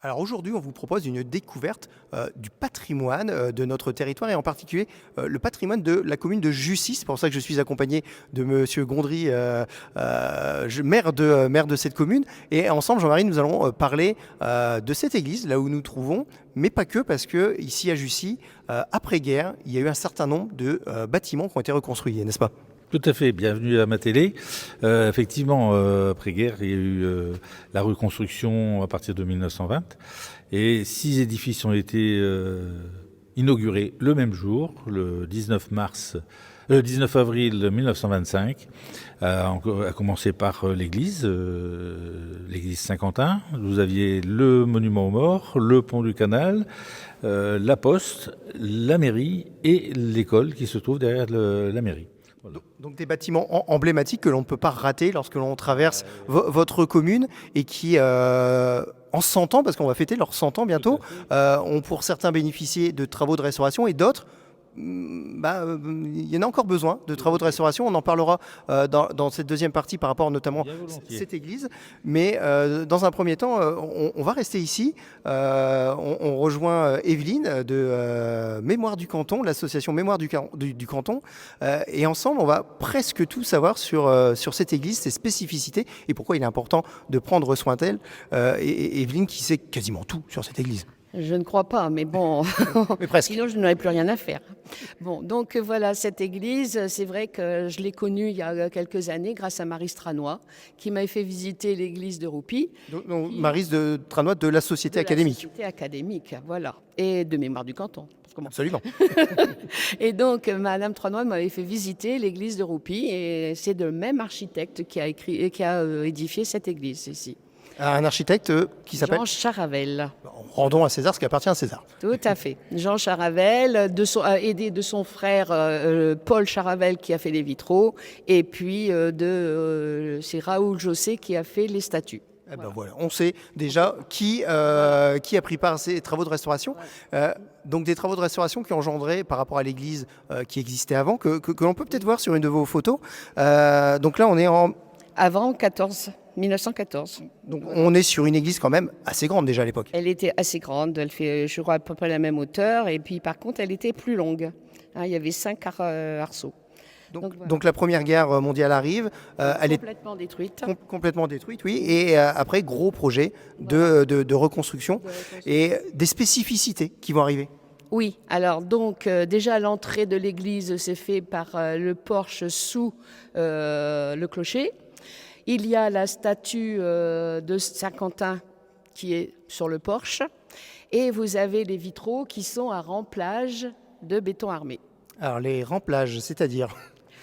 Alors aujourd'hui, on vous propose une découverte du patrimoine de notre territoire et en particulier le patrimoine de la commune de Jussy. C'est pour ça que je suis accompagné de Monsieur Gondry, maire de cette commune. Et ensemble, Jean-Marie, nous allons parler de cette église, là où nous nous trouvons, mais pas que, parce que ici à Jussy, après-guerre, il y a eu un certain nombre de bâtiments qui ont été reconstruits, n'est-ce pas? Tout à fait, bienvenue à ma télé. Effectivement, après-guerre, il y a eu la reconstruction à partir de 1920 et 6 édifices ont été inaugurés le même jour, le 19 avril 1925, à commencer par l'église Saint-Quentin. Vous aviez le monument aux morts, le pont du canal, la poste, la mairie et l'école qui se trouve derrière la mairie. Voilà. Donc des bâtiments emblématiques que l'on ne peut pas rater lorsque l'on traverse votre commune et qui, en 100 ans, parce qu'on va fêter leurs 100 ans bientôt, ont pour certains bénéficié de travaux de restauration et d'autres, il y en a encore besoin de travaux de restauration. On en parlera dans cette deuxième partie par rapport notamment à cette église. Mais dans un premier temps, on va rester ici. On rejoint Evelyne de Mémoire du Canton, l'association Mémoire du Canton. Et ensemble, on va presque tout savoir sur cette église, ses spécificités et pourquoi il est important de prendre soin d'elle. Et Evelyne qui sait quasiment tout sur cette église. Je ne crois pas, mais bon, Mais presque. sinon je n'aurais plus rien à faire. Bon, donc voilà, cette église, c'est vrai que je l'ai connue il y a quelques années grâce à Marie Stranois, qui m'avait fait visiter l'église de Roupie. Donc, Maryse de Tranois de la Société académique. La Société académique, voilà, et de Mémoire du Canton. Absolument. Et donc, Madame Tranois m'avait fait visiter l'église de Roupie, et c'est le même architecte qui a édifié cette église ici. Un architecte qui s'appelle Jean Charavel. Rendons à César ce qui appartient à César. Tout à fait. Jean Charavel, aidé de son frère Paul Charavel qui a fait les vitraux, et puis c'est Raoul Jossé qui a fait les statues. Eh ben voilà, on sait déjà qui a pris part à ces travaux de restauration. Donc des travaux de restauration qui ont engendré par rapport à l'église qui existait avant, que l'on peut peut-être voir sur une de vos photos. Donc là, on est en... Avant 1914. Donc on est sur une église quand même assez grande déjà à l'époque. Elle était assez grande, elle fait, je crois, à peu près la même hauteur, et puis par contre, elle était plus longue. Hein, il y avait 5 arceaux. Donc, voilà. donc la Première Guerre mondiale arrive, elle est Complètement détruite. complètement détruite, oui, et après gros projet de reconstruction et des spécificités qui vont arriver. Oui, alors donc déjà l'entrée de l'église s'est faite par le porche sous le clocher. Il y a la statue de Saint-Quentin qui est sur le porche et vous avez les vitraux qui sont à remplage de béton armé. Alors les remplages, c'est-à-dire?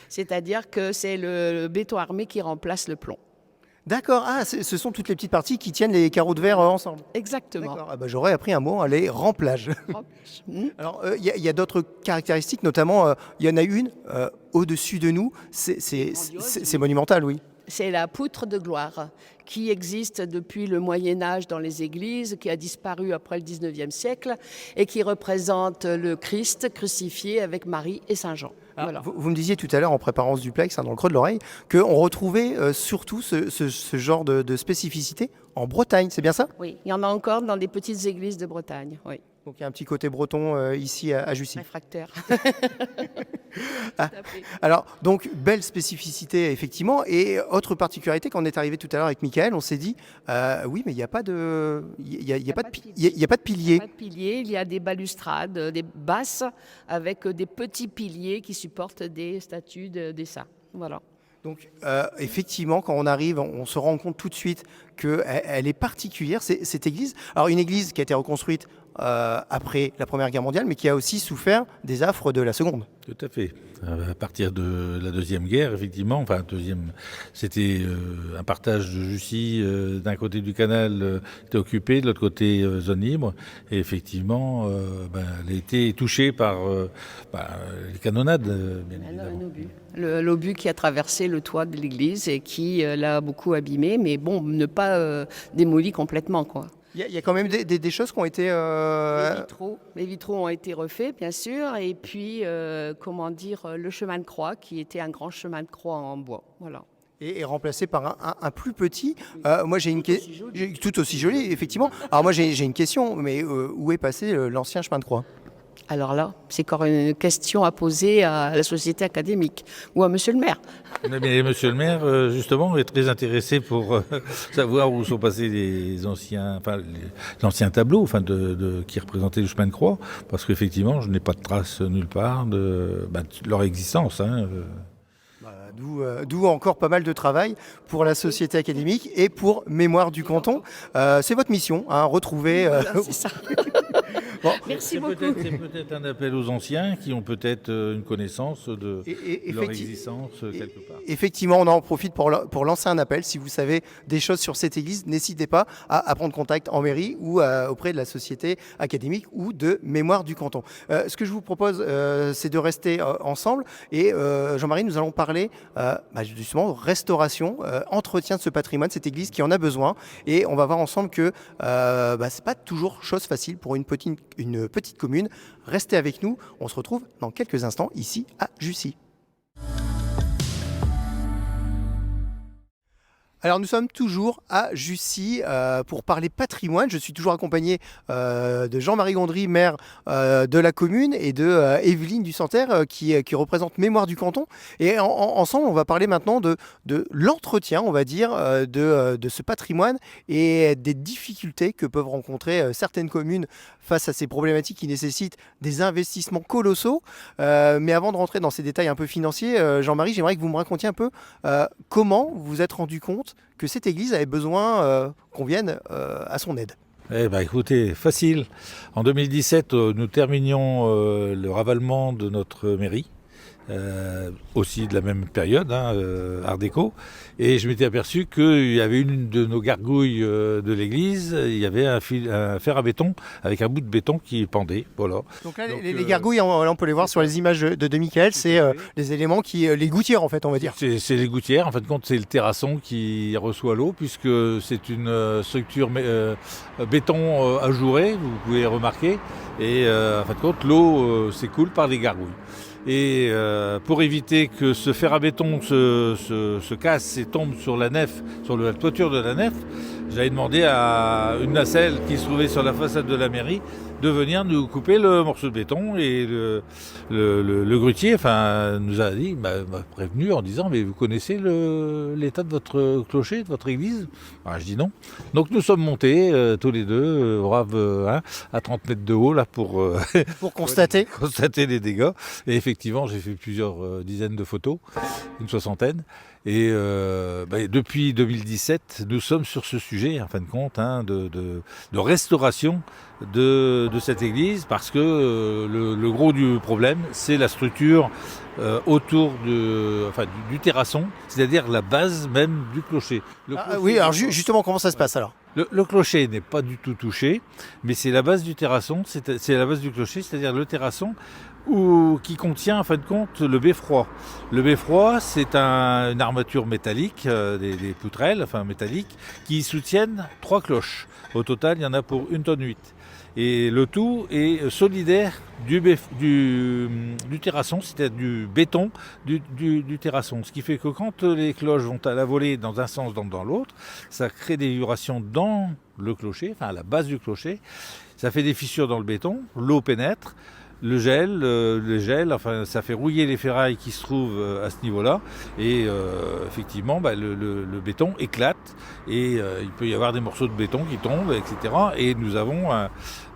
C'est-à-dire que c'est le béton armé qui remplace le plomb. D'accord, ce sont toutes les petites parties qui tiennent les carreaux de verre ensemble. Exactement. D'accord, j'aurais appris un mot, les remplages. Alors il y a d'autres caractéristiques, notamment il y en a une au-dessus de nous, c'est monumental, oui. C'est la poutre de gloire qui existe depuis le Moyen-Âge dans les églises, qui a disparu après le 19e siècle et qui représente le Christ crucifié avec Marie et Saint Jean. Voilà. Vous me disiez tout à l'heure en préparant ce duplex dans le creux de l'oreille qu'on retrouvait surtout ce genre de spécificité en Bretagne, c'est bien ça? Oui, il y en a encore dans des petites églises de Bretagne. Oui. Donc il y a un petit côté breton ici à Jussy. Réfractaire. Alors, donc, belle spécificité, effectivement. Et autre particularité, quand on est arrivé tout à l'heure avec Michael, on s'est dit, oui, mais il n'y a pas de pilier. Il n'y a pas de pilier, il y a des balustrades, des basses, avec des petits piliers qui supportent des statues des saints. Voilà. Donc, effectivement, quand on arrive, on se rend compte tout de suite qu'elle est particulière, cette église. Alors, une église qui a été reconstruite après la Première Guerre mondiale, mais qui a aussi souffert des affres de la Seconde. Tout à fait. À partir de la Deuxième Guerre, effectivement, c'était un partage de Jussy. D'un côté du canal était occupé, de l'autre côté zone libre. Et effectivement, elle a été touchée par les canonnades, bien évidemment. L'obus qui a traversé le toit de l'église et qui l'a beaucoup abîmé, mais bon, ne pas démoli complètement, quoi. Il y a quand même des choses qui ont été... Les vitraux ont été refaits, bien sûr, et puis, le chemin de croix, qui était un grand chemin de croix en bois. Voilà. Et remplacé par un plus petit. Moi, j'ai une question. Tout aussi joli, effectivement. Alors, moi, j'ai une question, mais où est passé l'ancien chemin de croix? Alors là, c'est encore une question à poser à la société académique ou à monsieur le maire. Mais monsieur le maire, justement, est très intéressé pour savoir où sont passés les anciens tableaux qui représentaient le chemin de croix, parce qu'effectivement, je n'ai pas de traces nulle part de leur existence. D'où encore pas mal de travail pour la société académique et pour Mémoire du canton. C'est votre mission, retrouver... Voilà, c'est ça. Bon. Merci beaucoup. C'est peut-être un appel aux anciens qui ont peut-être une connaissance de leur existence quelque part. Effectivement, on en profite pour lancer un appel. Si vous savez des choses sur cette église, n'hésitez pas à prendre contact en mairie ou auprès de la société académique ou de Mémoire du canton. Ce que je vous propose, c'est de rester ensemble. Et Jean-Marie, nous allons parler justement restauration, entretien de ce patrimoine, cette église qui en a besoin. Et on va voir ensemble que c'est pas toujours chose facile pour une petite commune. Restez avec nous, on se retrouve dans quelques instants ici à Jussy. Alors nous sommes toujours à Jussy pour parler patrimoine. Je suis toujours accompagné de Jean-Marie Gondry, maire de la commune, et de Evelyne Dusanterre qui représente Mémoire du canton. Et ensemble, on va parler maintenant de l'entretien, on va dire, de ce patrimoine et des difficultés que peuvent rencontrer certaines communes face à ces problématiques qui nécessitent des investissements colossaux. Mais avant de rentrer dans ces détails un peu financiers, Jean-Marie, j'aimerais que vous me racontiez un peu comment vous vous êtes rendu compte que cette église avait besoin qu'on vienne à son aide. Écoutez, facile. En 2017, nous terminions le ravalement de notre mairie. Aussi de la même période, Art déco, et je m'étais aperçu qu'il y avait une de nos gargouilles de l'église, il y avait un fer à béton avec un bout de béton qui pendait, voilà. Donc là, les gargouilles, on peut les voir sur les images de Michael, c'est les éléments les gouttières en fait, on va dire. C'est les gouttières, en fin de compte c'est le terrasson qui reçoit l'eau, puisque c'est une structure béton ajourée, vous pouvez remarquer, et en fin de compte l'eau s'écoule par les gargouilles. Et pour éviter que ce fer à béton se casse et tombe sur la nef, sur la toiture de la nef, j'avais demandé à une nacelle qui se trouvait sur la façade de la mairie de venir nous couper le morceau de béton, et le grutier nous a dit, m'a prévenu en disant, mais vous connaissez l'état de votre clocher, de votre église? Je dis non. Donc nous sommes montés tous les deux, braves, à 30 mètres de haut là pour constater les dégâts. Et effectivement, j'ai fait plusieurs dizaines de photos, une soixantaine. Et depuis 2017, nous sommes sur ce sujet, en fin de compte, de restauration de cette église, parce que le gros du problème, c'est la structure autour du terrasson, c'est-à-dire la base même du clocher. Oui, alors justement, comment ça se passe alors? Le clocher n'est pas du tout touché, mais c'est la base du terrasson, c'est la base du clocher, c'est-à-dire le terrasson qui contient en fin de compte le beffroi. Le beffroi, c'est une armature métallique, des poutrelles métalliques, qui soutiennent 3 cloches. Au total, il y en a pour 1,8 tonne. Et le tout est solidaire du terrasson, c'est-à-dire du béton du terrasson. Ce qui fait que quand les cloches vont à la volée dans un sens, dans l'autre, ça crée des vibrations dans le clocher, à la base du clocher. Ça fait des fissures dans le béton, l'eau pénètre. Le gel, ça fait rouiller les ferrailles qui se trouvent à ce niveau-là, et effectivement, le béton éclate, et il peut y avoir des morceaux de béton qui tombent, etc. Et nous avons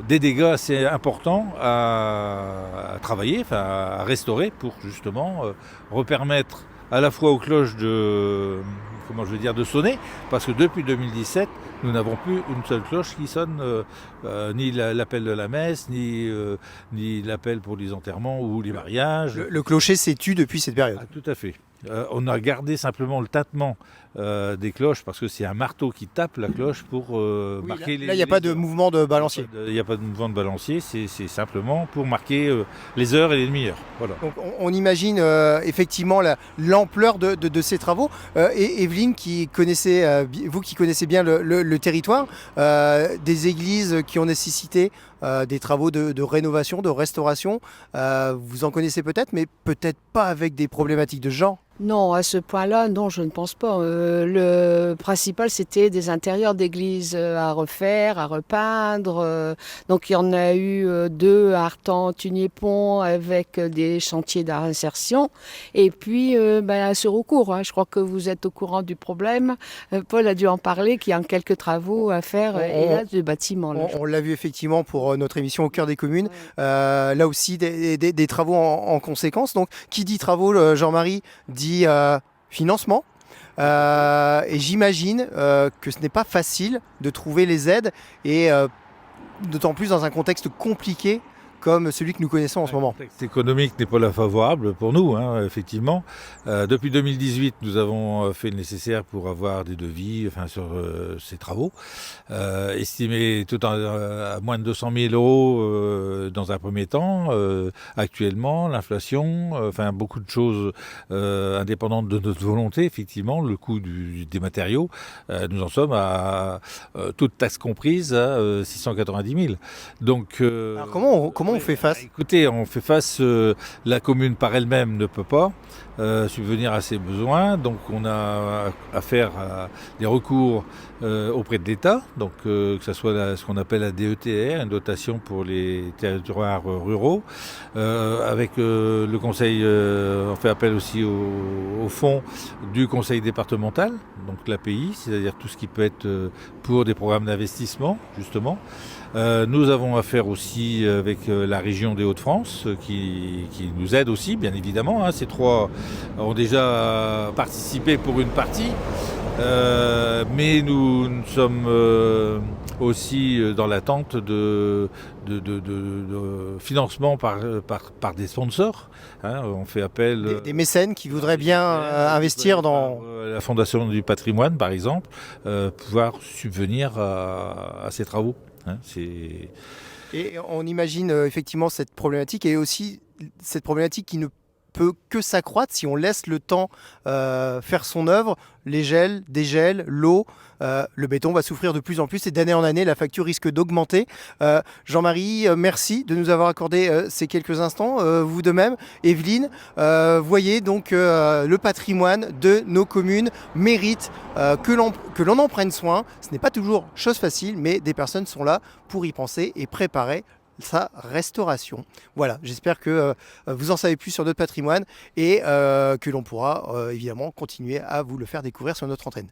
des dégâts assez importants à travailler, à restaurer, pour justement repermettre à la fois aux cloches de sonner, parce que depuis 2017, nous n'avons plus une seule cloche qui sonne, ni l'appel de la messe, ni l'appel pour les enterrements ou les mariages. Le clocher s'est tu depuis cette période. Tout à fait. On a gardé simplement le tintement des cloches, parce que c'est un marteau qui tape la cloche pour marquer les... Là, il n'y a pas de mouvement de balancier. Il n'y a pas de mouvement de balancier, c'est simplement pour marquer les heures et les demi-heures. Voilà. Donc on imagine effectivement l'ampleur de ces travaux. Et Evelyne, vous qui connaissez bien le territoire, des églises qui ont nécessité des travaux de rénovation, de restauration, vous en connaissez peut-être, mais peut-être pas avec des problématiques de ce genre. Non, à ce point-là, non, je ne pense pas. Le principal, c'était des intérieurs d'église à refaire, à repeindre. Donc, il y en a eu deux à Artan-Tunier-Pont avec des chantiers d'insertion. Et puis, à ce recours, hein, je crois que vous êtes au courant du problème. Paul a dû en parler, qu'il y a quelques travaux à faire et là, du bâtiment. Là, On l'a vu effectivement pour notre émission Au cœur des communes. ouais. Là aussi, des travaux en conséquence. Donc, qui dit travaux, Jean-Marie, dit financement. Et j'imagine que ce n'est pas facile de trouver les aides, et d'autant plus dans un contexte compliqué comme celui que nous connaissons en ce moment. Le contexte économique n'est pas là favorable pour nous, hein, effectivement. Depuis 2018, nous avons fait le nécessaire pour avoir des devis sur ces travaux, estimés tout à moins de 200 000 € dans un premier temps. Actuellement, l'inflation, beaucoup de choses indépendantes de notre volonté, effectivement, le coût des matériaux, nous en sommes à, toutes taxes comprises, à 690 000. Donc, Alors comment on fait face? Écoutez, on fait face, la commune par elle-même ne peut pas subvenir à ses besoins, donc on a affaire à des recours auprès de l'État, donc que ce soit ce qu'on appelle la DETR, une dotation pour les territoires ruraux, avec le conseil, on fait appel aussi au fonds du conseil départemental, donc l'API, c'est-à-dire tout ce qui peut être pour des programmes d'investissement, justement. Nous avons affaire aussi avec la région des Hauts-de-France qui nous aide aussi, bien évidemment. Ces trois ont déjà participé pour une partie, mais nous sommes aussi dans l'attente de financement par des sponsors. On fait appel... Des mécènes qui voudraient bien investir dans... La Fondation du patrimoine, par exemple, pouvoir subvenir à ces travaux. Et on imagine effectivement cette problématique, et aussi cette problématique qui ne peut que s'accroître si on laisse le temps faire son œuvre, les gels, dégels, l'eau. Le béton va souffrir de plus en plus, et d'année en année, la facture risque d'augmenter. Jean-Marie, merci de nous avoir accordé ces quelques instants. Vous de même, Evelyne, voyez donc le patrimoine de nos communes mérite que l'on en prenne soin. Ce n'est pas toujours chose facile, mais des personnes sont là pour y penser et préparer sa restauration. Voilà, j'espère que vous en savez plus sur notre patrimoine, et que l'on pourra évidemment continuer à vous le faire découvrir sur notre antenne.